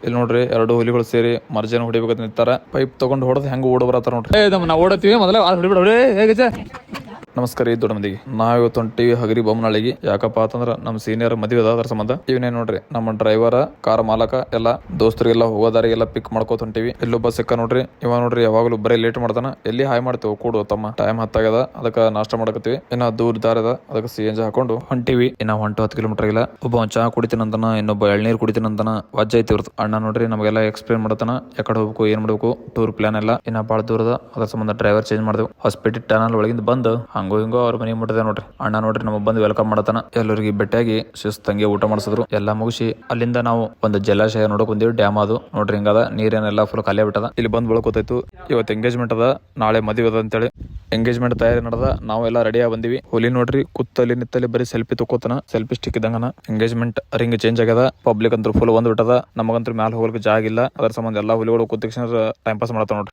ಇಲ್ಲಿ ನೋಡ್ರಿ ಎರಡು ಹುಲಿಗಳು ಸೇರಿ ಮರ್ಜನ ಹೊಡಿಬೇಕಂತ ನಿಂತಾರ. ಪೈಪ್ ತಗೊಂಡ್ ಹೊಡೆದ್ ಹೆಂಗ್ ಓಡ ಬರತ್ತಾರ ನೋಡ್ರಿ. ನಾವು ಓಡತ್ತೀವಿ ಮೊದಲೇ ಹೊಡಿಬಿಡ ಹೇಗೆ. ನಮಸ್ಕಾರ ಈ ದೊಡ್ಡ ಮಂದಿಗೆ ನಾವ್ ಇವತ್ತು ಹೊಂಟಿವಿ ಹಗರಿ ಬೊಮ್ಮನಳ್ಳಿಗೆ. ಯಾಕಪ್ಪ ಅಂತಂದ್ರ ನಮ್ ಸೀನಿಯರ್ ಮದುವೆ ಅದ್ರ ಸಂಬಂಧ ಇವನೇ ನೋಡ್ರಿ ನಮ್ಮ ಡ್ರೈವರ್ ಕಾರ್ ಮಾಲಕ ಎಲ್ಲ ದೋಸ್ತರಿಗೆಲ್ಲ ಹೋಗೋದಾರಿಗೆಲ್ಲ ಪಿಕ್ ಮಾಡ್ಕೋತ ಹೊಂಟಿವಿ. ಇಲ್ಲೊಬ್ಬ ಸಿಕ್ಕ ನೋಡ್ರಿ, ಇವ ನೋಡ್ರಿ ಯಾವಾಗ್ಲೂ ಬರೀ ಲೇಟ್ ಮಾಡ್ತಾನ. ಎಲ್ಲಿ ಹಾಯ್ ಮಾಡ್ತೇವೆ ಕೂಡು ತಮ್ಮ, ಟೈಮ್ ಹತ್ತಾಗದ ಅದಕ್ಕ ನಾಷ್ಟ ಮಾಡಕತ್ತೀವಿ. ಇನ್ನ ದೂರ ದಾರದ ಅದಕ್ಕೆ CNG ಹಾಕೊಂಡು ಹೊಂಟಿವಿ. ಇನ್ನ 10 ಕಿಲೋಮೀಟರ್ ಇಲ್ಲ. ಒಬ್ಬ ಚಹಾ ಕುಡಿತೀನಂತನ, ಇನ್ನೊಬ್ಬ ಎಳ್ನೀರ್ ಕುಡಿತೀನಂತನ. ವಜ್ಜ ಐತಿ ಇವ್ರದ್ದು. ಅಣ್ಣ ನೋಡ್ರಿ ನಮಗೆಲ್ಲ ಎಕ್ಸ್ಪ್ಲೇನ್ ಮಾಡತಾನ ಯಾಕಡೆ ಹೋಗ್ಬೇಕು ಏನ್ ಮಾಡ್ಬೇಕು ಟೂರ್ ಪ್ಲಾನ್ ಎಲ್ಲ. ಇನ್ನ ಬಾಳ ದೂರದ ಅದ್ರ ಸಂಬಂಧ ಡ್ರೈವರ್ ಚೇಂಜ್ ಮಾಡ್ದೇವು. ಹಾಸ್ಪಿಟಲ್ ಟನಲ್ ಒಳಗಿಂದ ಬಂದು ಹಂಗೋ ಹಿಂಗೋ ಅವ್ರ ಮನೆ ಮುಟ್ಟದೆ ನೋಡ್ರಿ. ಅಣ್ಣ ನೋಡ್ರಿ ನಮಗ್ ಬಂದು ವೆಲ್ಕಮ್ ಮಾಡತಾನ. ಎಲ್ಲರಿಗೆ ಭೇಟಿಯಾಗಿ ಶಿಸ್ತಂಗೆ ಊಟ ಮಾಡಿಸಿದ್ರು. ಎಲ್ಲಾ ಮುಗಿಸಿ ಅಲ್ಲಿಂದ ನಾವು ಒಂದು ಜಲಾಶಯ ನೋಡಕ್ ಬಂದಿವಿ. ಡ್ಯಾಮ್ ಅದು ನೋಡ್ರಿ ಹಿಂಗದ, ನೀರೇನೆಲ್ಲ ಫುಲ್ ಖಾಲಿ ಬಿಟ್ಟದ. ಇಲ್ಲಿ ಬಂದ್ ಬೆಳಕೋತಾಯ್ತು. ಇವತ್ತು ಎಂಗೇಜ್ಮೆಂಟ್ ಅದ, ನಾಳೆ ಮದುವೆ ಅದ ಅಂತೇಳಿ ಎಂಗೇಜ್ಮೆಂಟ್ ತಯಾರಿ ನಡೆದ. ನಾವೆಲ್ಲ ರೆಡಿಯಾಗಿ ಬಂದಿವಿ. ಹುಲಿ ನೋಡ್ರಿ ಕುತ್ತಲ್ಲಿ ನಿತ್ತಲ್ಲಿ ಬರೀ ಸೆಲ್ಫಿ ತಕೋತಾನ, ಸೆಲ್ಫಿ ಸ್ಟಿಕ್ ಇದ್ದಂಗನ. ಎಂಗೇಜ್ಮೆಂಟ್ ರಿಂಗ್ ಚೇಂಜ್ ಆಗ್ಯದ. ಪಬ್ಲಿಕ್ ಅಂತೂ ಫುಲ್ ಒಂದ್ ಬಿಟ್ಟದ. ನಮಗಂತೂ ಮ್ಯಾಲ ಹೋಗ್ಲಿಕ್ಕೆ ಜಾಗ ಇಲ್ಲ. ಅದ್ರ ಸಂಬಂಧ ಎಲ್ಲಾ ಹುಲಿಗಳು ಕೂತ್ ಟೈಮ್ ಪಾಸ್ ಮಾಡತಾವ ನೋಡ್ರಿ.